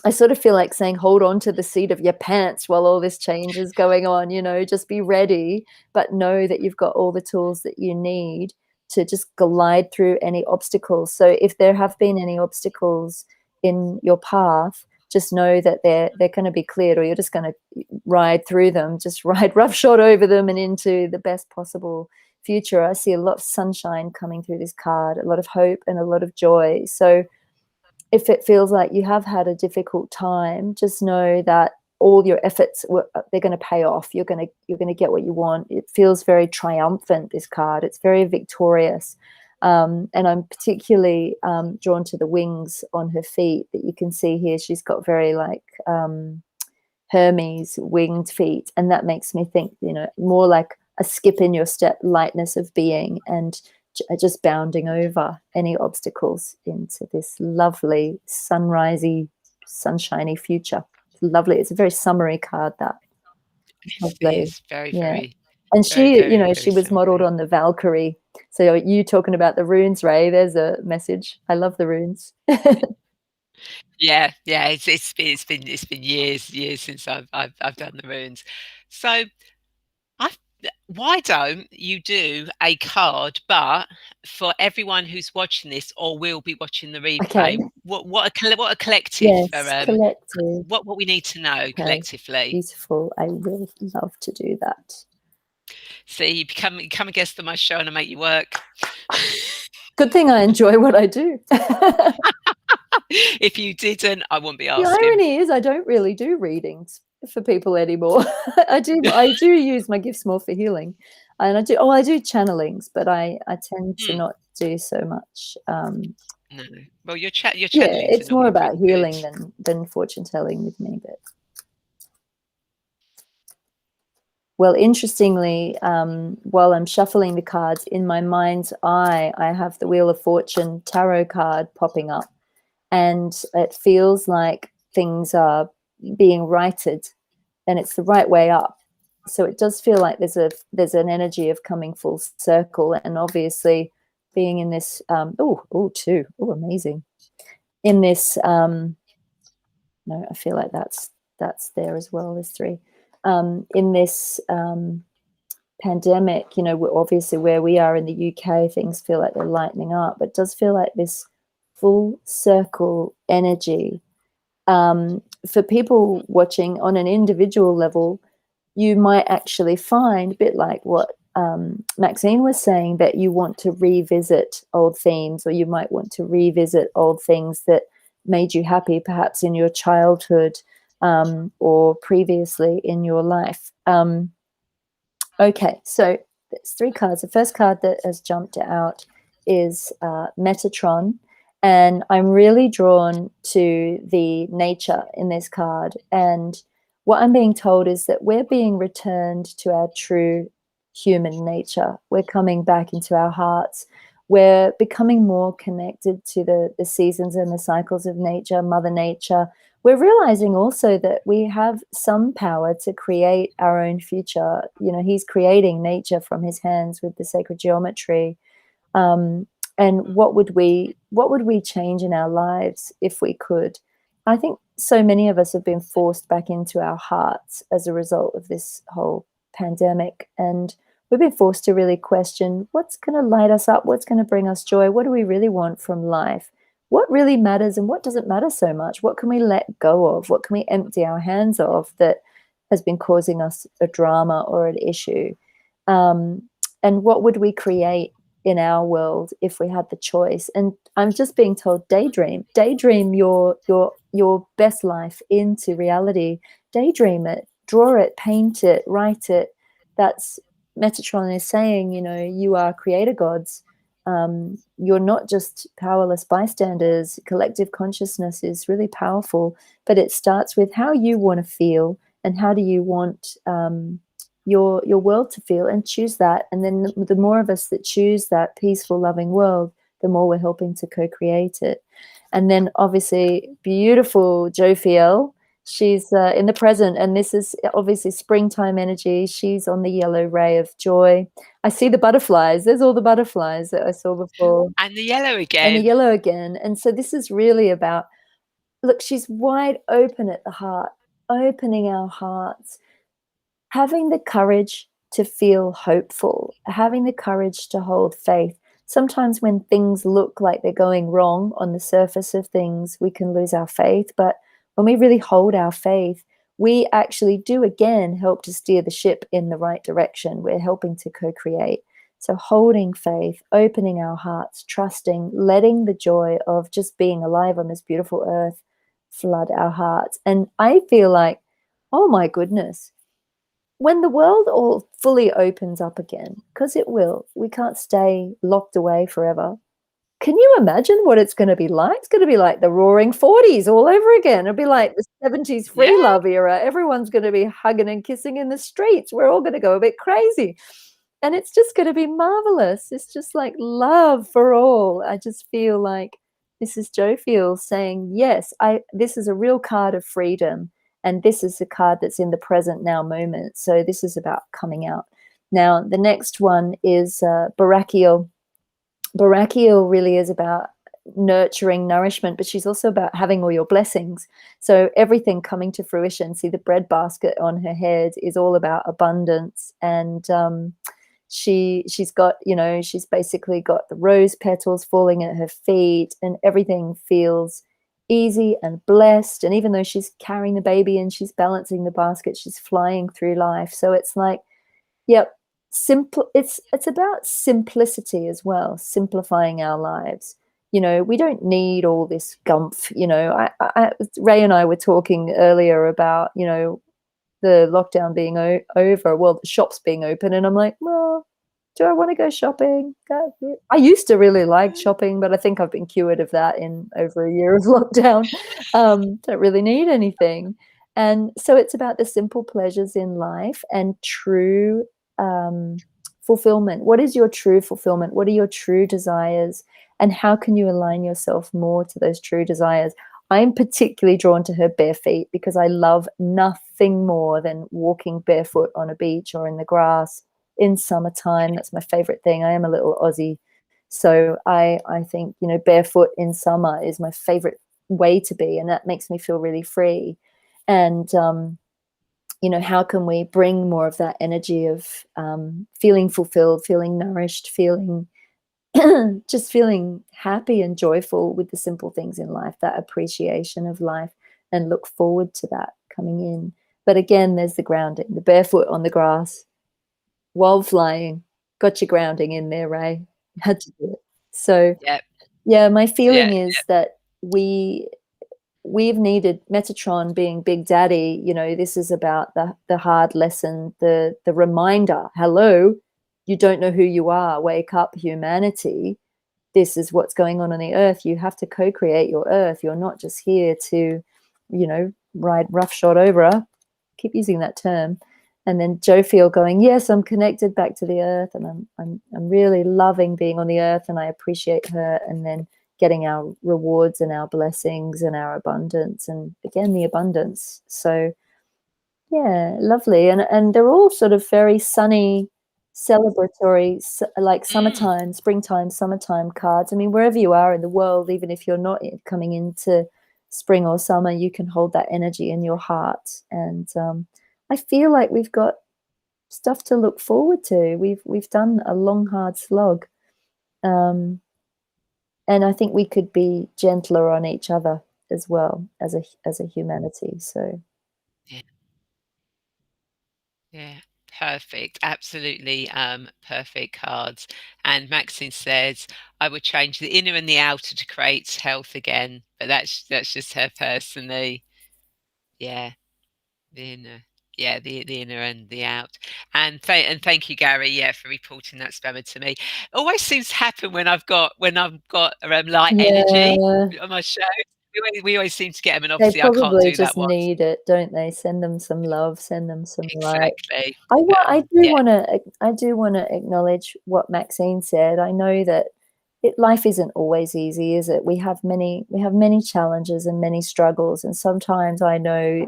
I sort of feel like saying, hold on to the seat of your pants while all this change is going on, just be ready, but know that you've got all the tools that you need to just glide through any obstacles. So if there have been any obstacles in your path, just know that they're going to be cleared, or you're just going to ride through them, just ride roughshod over them and into the best possible future. I see a lot of sunshine coming through this card, a lot of hope and a lot of joy. So if it feels like you have had a difficult time, just know that all your efforts, they're going to pay off. You're going to get what you want. It feels very triumphant, this card. It's very victorious. And I'm particularly drawn to the wings on her feet that you can see here. She's got very Hermes, winged feet. And that makes me think, more like a skip in your step, lightness of being, and just bounding over any obstacles into this lovely, sunrisey, sunshiny future. It's lovely. It's a very summery card, that. Lovely. It's very, Yeah. very, And very, she, very, she very was modeled summery. on the Valkyrie. So you talking about the runes, Ray, there's a message. I love the runes. Yeah, yeah. It's been years since I've done the runes. So I why don't you do a card, but for everyone who's watching this or will be watching the Okay. replay, what a collective Yes, collective. what we need to know Okay. collectively. Beautiful. I will love to do that. See, you come and guest on my show and I make you work. Good thing I enjoy what I do. If you didn't, I wouldn't be The asking. irony is I don't really do readings for people anymore. I do use my gifts more for healing. And I do channelings, but I tend to not do so much. No. Well, your channelings are It's more normally about pretty good. healing than fortune telling with me. But well, interestingly, while I'm shuffling the cards, in my mind's eye, I have the Wheel of Fortune tarot card popping up. And it feels like things are being righted, and it's the right way up. So it does feel like there's an energy of coming full circle, and obviously being in this two amazing in this no, I feel like that's there as well. There's three in this pandemic. We're obviously where we are in the UK, things feel like they're lightening up, but it does feel like this full circle energy. For people watching on an individual level, you might actually find, a bit like what Maxine was saying, that you want to revisit old themes, or you might want to revisit old things that made you happy, perhaps in your childhood or previously in your life. Okay, so there's three cards. The first card that has jumped out is Metatron. And I'm really drawn to the nature in this card. And what I'm being told is that we're being returned to our true human nature. We're coming back into our hearts. We're becoming more connected to the seasons and the cycles of nature, Mother Nature. We're realizing also that we have some power to create our own future. He's creating nature from his hands with the sacred geometry. And what would we change in our lives if we could? I think so many of us have been forced back into our hearts as a result of this whole pandemic, and we've been forced to really question what's going to light us up, what's going to bring us joy, what do we really want from life, what really matters and what doesn't matter so much, what can we let go of, what can we empty our hands of that has been causing us a drama or an issue, and what would we create in our world if we had the choice. And I'm just being told, daydream your best life into reality. Daydream it, draw it, paint it, write it. That's Metatron is saying, you are creator gods. You're not just powerless bystanders. Collective consciousness is really powerful, but it starts with how you want to feel and how do you want your world to feel, and choose that. And then the more of us that choose that peaceful, loving world, the more we're helping to co-create it. And then obviously beautiful Jophiel, she's in the present, and this is obviously springtime energy. She's on the yellow ray of joy. I see the butterflies. There's all the butterflies that I saw before. And the yellow again. And the yellow again. And so this is really about, look, she's wide open at the heart, opening our hearts, having the courage to feel hopeful, having the courage to hold faith. Sometimes when things look like they're going wrong on the surface of things, we can lose our faith. But when we really hold our faith, we actually do again help to steer the ship in the right direction. We're helping to co-create. So holding faith, opening our hearts, trusting, letting the joy of just being alive on this beautiful earth flood our hearts. And I feel like, oh my goodness, when the world all fully opens up again, because it will, we can't stay locked away forever. can you imagine what it's going to be like? It's going to be like the roaring 40s all over again. It'll be like the 70s free Yeah. love era. Everyone's going to be hugging and kissing in the streets. We're all going to go a bit crazy. And it's just going to be marvelous. It's just like love for all. I just feel like this is Jophiel saying, yes, this is a real card of freedom. And this is a card that's in the present now moment. So this is about coming out. Now, the next one is Barakiel. Barakiel really is about nurturing, nourishment, but she's also about having all your blessings. So everything coming to fruition. See, the breadbasket on her head is all about abundance. And she's got, she's basically got the rose petals falling at her feet, and everything feels easy and blessed. And even though she's carrying the baby and she's balancing the basket, she's flying through life. So it's like, yep, simple. It's about simplicity as well, simplifying our lives. We don't need all this gumph. Ray and I were talking earlier about, the lockdown being over, well, the shops being open, and I'm like, well, do I want to go shopping? I used to really like shopping, but I think I've been cured of that in over a year of lockdown. Don't really need anything. And so it's about the simple pleasures in life and true fulfillment. What is your true fulfillment? What are your true desires? And how can you align yourself more to those true desires? I'm particularly drawn to her bare feet because I love nothing more than walking barefoot on a beach or in the grass in summertime. That's my favorite thing. I am a little Aussie. So I think, barefoot in summer is my favorite way to be. And that makes me feel really free. And, how can we bring more of that energy of feeling fulfilled, feeling nourished, feeling just feeling happy and joyful with the simple things in life, that appreciation of life, and look forward to that coming in. But again, there's the grounding, the barefoot on the grass while flying. Got your grounding in there, Ray. Had to do it. So yeah, my feeling is that we've needed Metatron being Big Daddy. This is about the hard lesson, the reminder. Hello, you don't know who you are. Wake up, humanity. This is what's going on the earth. You have to co-create your earth. You're not just here to, ride roughshod over her. Keep using that term. And then Jophiel going, yes, I'm connected back to the earth, and I'm really loving being on the earth, and I appreciate her. And then getting our rewards and our blessings and our abundance, and again the abundance. So yeah, lovely. And they're all sort of very sunny, celebratory, like summertime, springtime, summertime cards. I mean, wherever you are in the world, even if you're not coming into spring or summer, you can hold that energy in your heart. And I feel like we've got stuff to look forward to. We've done a long, hard slog. And I think we could be gentler on each other as well as a humanity. So yeah, perfect. Absolutely perfect cards. And Maxine says, I would change the inner and the outer to create health again. But that's just her personally. Yeah, the inner. Yeah, the inner and the out. And thank you, Gary, for reporting that spammer to me. Always seems to happen when I've got light energy on my show. We always seem to get them, and they obviously I can't probably do that just one. need it, don't they? Send them some love, send them some light. Exactly. I do want to acknowledge what Maxine said. I know that life isn't always easy, is it? We have many challenges and many struggles, and sometimes I know,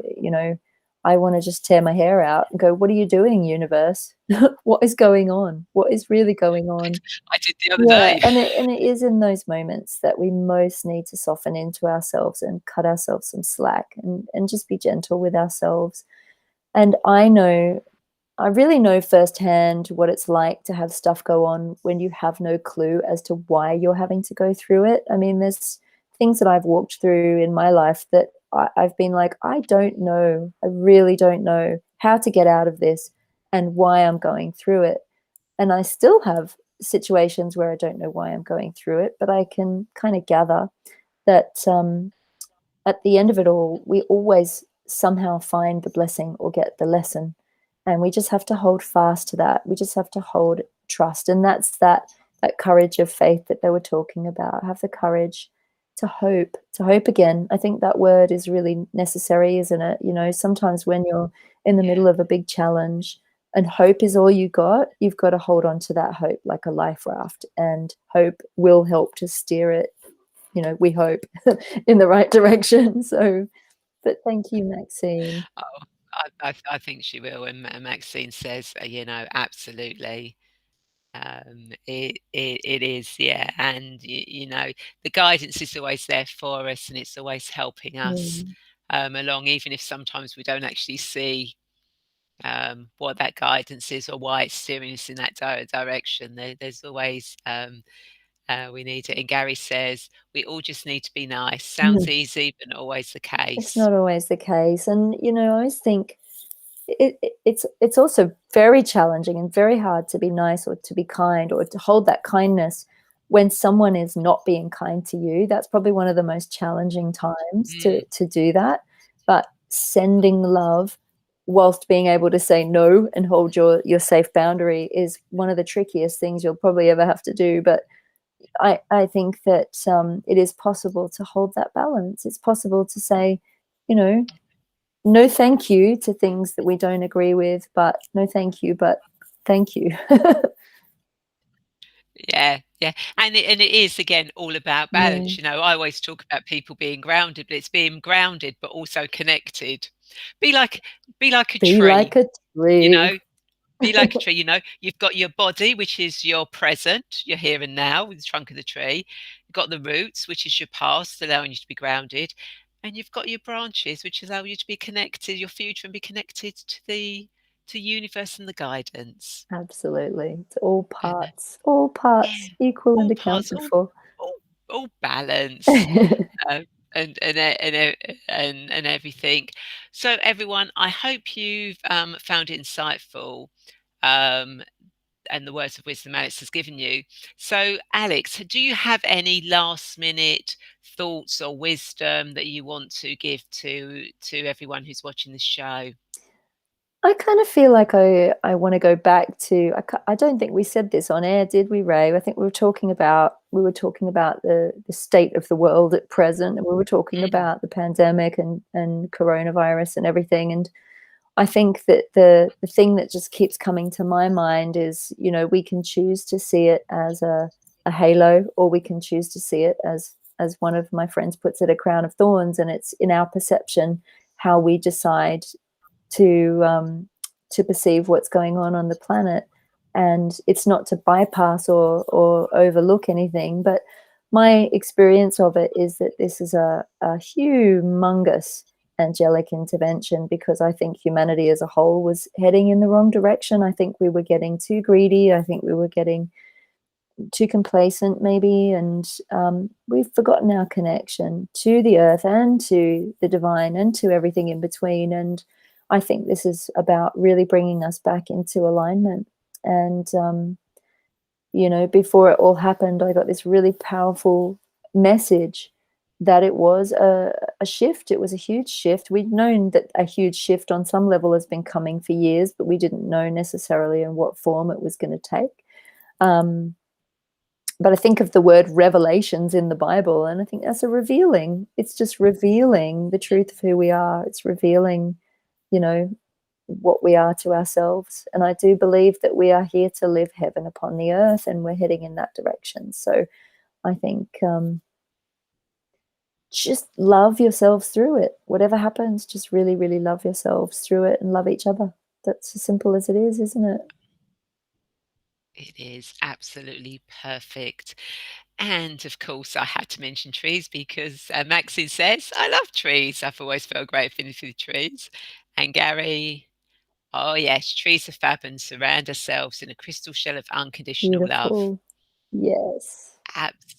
I want to just tear my hair out and go, what are you doing, universe? What is going on? What is really going on? I did the other day. And it is in those moments that we most need to soften into ourselves and cut ourselves some slack, and just be gentle with ourselves. And I really know firsthand what it's like to have stuff go on when you have no clue as to why you're having to go through it. I mean, there's things that I've walked through in my life that I've been like, I don't know. I really don't know how to get out of this and why I'm going through it. And I still have situations where I don't know why I'm going through it, but I can kind of gather that at the end of it all, we always somehow find the blessing or get the lesson. And we just have to hold fast to that. We just have to hold trust. And that's that that courage of faith that they were talking about. Have the courage to hope again. I think that word is really necessary, isn't it? You know, sometimes when you're in the middle of a big challenge and hope is all you got, you've got to hold on to that hope like a life raft, and hope will help to steer it, you know, we hope, in the right direction. So, but thank you, Maxine. Oh, I think she will. And Maxine says, you know, absolutely. It is, yeah. And you know, the guidance is always there for us, and it's always helping us Mm. along, even if sometimes we don't actually see what that guidance is or why it's steering us in that direction. There's always we need it. And Gary says we all just need to be nice. Sounds easy, but not always the It's case. not always the case. And, you know, I always think it's also very challenging and very hard to be nice or to be kind or to hold that kindness when someone is not being kind to you. That's probably one of the most challenging times Mm, to do that. But sending love whilst being able to say no and hold your safe boundary is one of the trickiest things you'll probably ever have to do. But I think that it is possible to hold that balance. It's possible to say, you know, no thank you to things that we don't agree with, but no thank you, but thank you. yeah, yeah. And it is again all about Yeah. balance. You know, I always talk about people being grounded, but it's being grounded but also connected. Be like be like a Be like tree, a you tree. know, be like a tree, you know. You've got your body, which is your present, your here and now, with the trunk of the tree. You've got the roots, which is your past, allowing you to be grounded. And you've got your branches, which allow you to be connected, your future, and be connected to universe and the guidance. Absolutely. It's And all yeah, parts equal and all parts, accounted for. all, all balance. Um, and everything. So everyone, I hope you've found it insightful. Um, and the words of wisdom Alex has given you. So, Alex, do you have any last minute thoughts or wisdom that you want to give to everyone who's watching this show? I kind of feel like I want to go back to I don't think we said this on air, did we, Ray? I think we were talking about the state of the world at present, and we were talking Mm, about the pandemic and coronavirus and everything. And I think that the thing that just keeps coming to my mind is, you know, we can choose to see it as a halo, or we can choose to see it as one of my friends puts it, a crown of thorns, and it's in our perception how we decide to perceive what's going on the planet. And it's not to bypass or overlook anything, but my experience of it is that this is a humongous angelic intervention, because I think humanity as a whole was heading in the wrong direction. I think we were getting too greedy. I think we were getting too complacent, maybe, and we've forgotten our connection to the earth and to the divine and to everything in between. And I think this is about really bringing us back into alignment. And you know, before it all happened, I got this really powerful message that it was a shift. It was a huge shift. We'd known that a huge shift on some level has been coming for years, but we didn't know necessarily in what form it was going to take. But I think of the word revelations in the Bible, and I think that's a revealing. It's just revealing the truth of who we are. It's revealing, you know, what we are to ourselves. And I do believe that we are here to live heaven upon the earth, and we're heading in that direction. So I think just love yourselves through it. Whatever happens, just really, really love yourselves through it and love each other. That's as simple as it is, isn't it? it is absolutely perfect. And of course, I had to mention trees because Maxine says, I love trees. I've always felt great affinity with trees. And Gary, oh, yes, trees are fab and surround ourselves in a crystal shell of unconditional love. Beautiful. Yes. Abs-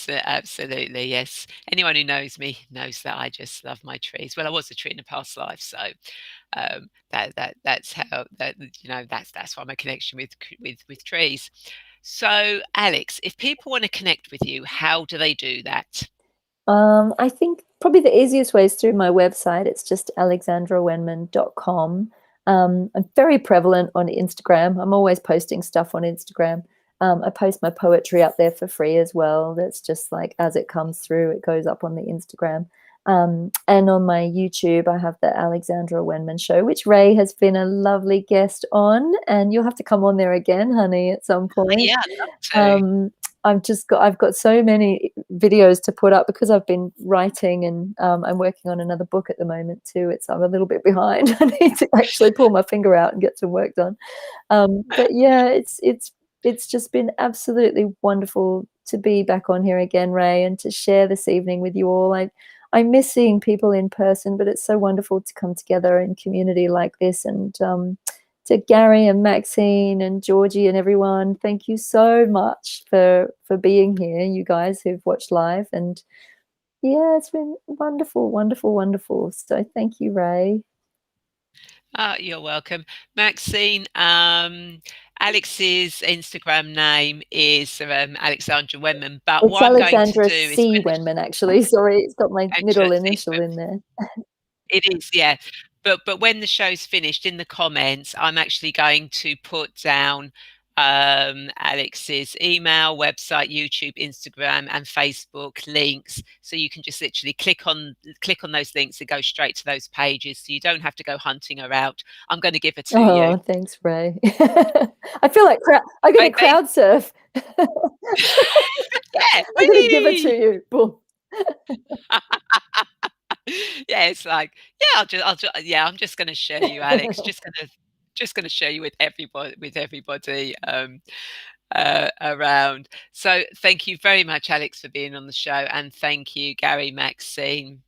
absolutely, yes. Anyone who knows me knows that I just love my trees. Well, I was a tree in a past life, so that's how that you know that's why my connection with trees. So, Alex, if people want to connect with you, how do they do that? I think probably the easiest way is through my website. It's just alexandrawenman.com. I'm very prevalent on Instagram. I'm always posting stuff on Instagram. I post my poetry up there for free as well. That's just like as it comes through, it goes up on the Instagram. And on my YouTube, I have the Alexandra Wenman show, which Ray has been a lovely guest on, and you'll have to come on there again, honey, at some point. Yeah, I'd love to. I've got so many videos to put up because I've been writing, and I'm working on another book at the moment too. I'm a little bit behind. I need to actually pull my finger out and get some work done. But yeah, it's just been absolutely wonderful to be back on here again, Ray, and to share this evening with you all. I miss seeing people in person, but it's so wonderful to come together in community like this. And to Gary and Maxine and Georgie and everyone, thank you so much for being here, you guys who've watched live. And yeah, it's been wonderful, wonderful, wonderful. So thank you, Ray. You're welcome. Maxine, Alex's Instagram name is Alexandra Wenman, but It's what I'm going to Alexandra do is C. Wenman, actually. Sorry, it's got my middle initial Wenman. in there. It is, yeah. But when the show's finished, in the comments, I'm actually going to put down Alex's email, website, YouTube, Instagram, and Facebook links, so you can just literally click on those links and go straight to those pages, so you don't have to go hunting her out. I'm going to give her to you. Oh, thanks, Ray. I feel like I'm going to crowd surf. Yeah, I'm going to give it to you. Boom. Yeah, it's like, yeah, I'm just going to share you, Alex. Just going to share you with everybody around. So thank you very much, Alex, for being on the show, and thank you, Gary, Maxine,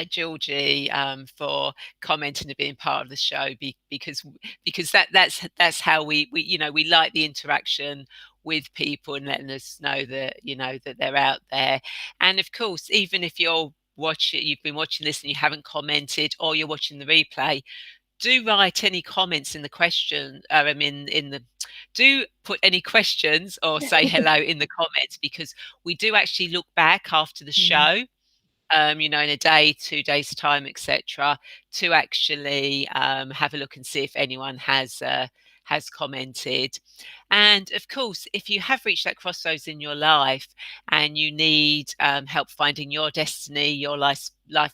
Georgie, for commenting and being part of the show, because that's how we like the interaction with people and letting us know that that they're out there. And of course, even if you've been watching this and you haven't commented, or you're watching the replay, do write any comments in the question. Do put any questions or say hello in the comments, because we do actually look back after the show, in a day, 2 days time, etc., to actually have a look and see if anyone has commented. And of course, if you have reached that crossroads in your life and you need help finding your destiny, your life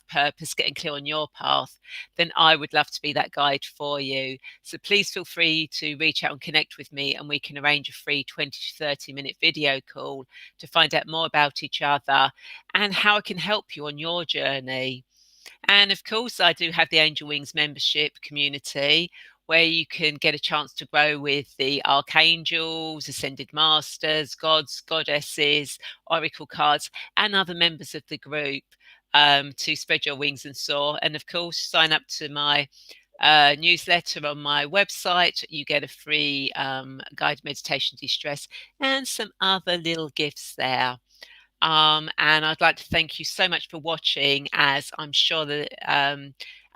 purpose, getting clear on your path, then I would love to be that guide for you. So please feel free to reach out and connect with me, and we can arrange a free 20 to 30-minute video call to find out more about each other and how I can help you on your journey. And of course, I do have the Angel Wings membership community, where you can get a chance to grow with the Archangels, Ascended Masters, Gods, Goddesses, Oracle cards, and other members of the group, to spread your wings and soar. And of course, sign up to my newsletter on my website. You get a free guided meditation de-stress and some other little gifts there. And I'd like to thank you so much for watching, as I'm sure that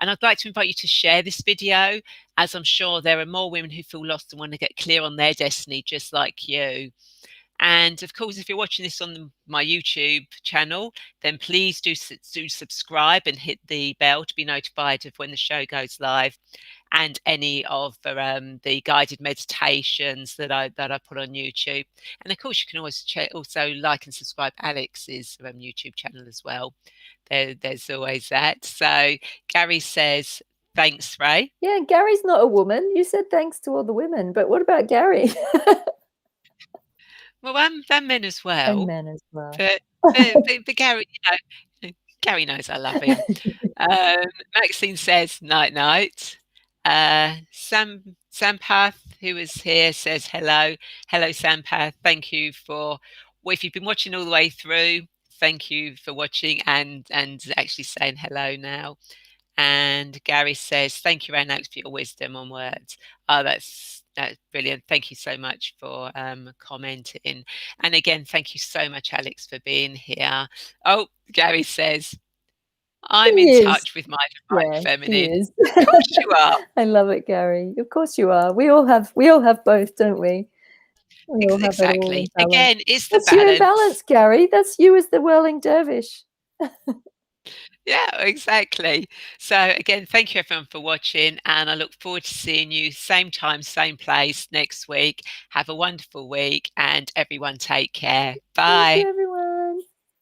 and I'd like to invite you to share this video, as I'm sure there are more women who feel lost and want to get clear on their destiny just like you. And of course, if you're watching this on my YouTube channel, then please do subscribe and hit the bell to be notified of when the show goes live, and any of the guided meditations that I put on YouTube. And of course, you can always also like and subscribe Alex's YouTube channel as well. There's always that. So Gary says, thanks, Ray. Yeah, Gary's not a woman. You said thanks to all the women, but what about Gary? Well, and men as well. And men as well. But Gary, Gary knows I love him. Maxine says night night. Sampath, who is here, says hello. Hello, Sampath. Thank you if you've been watching all the way through, thank you for watching and actually saying hello now. And Gary says, thank you, Alex, for your wisdom on words. Oh, that's brilliant. Thank you so much for commenting. And again, thank you so much, Alex, for being here. Oh, Gary says, I'm in touch with my divine feminine. Of course you are. I love it, Gary. Of course you are. We all have both, don't we? We all have Exactly. it all in balance. Again, it's the That's you in balance, Gary. That's you as the whirling dervish. Yeah, exactly. So again, thank you everyone for watching, and I look forward to seeing you same time, same place next week. Have a wonderful week, and everyone take care. Thank you, Bye. everyone.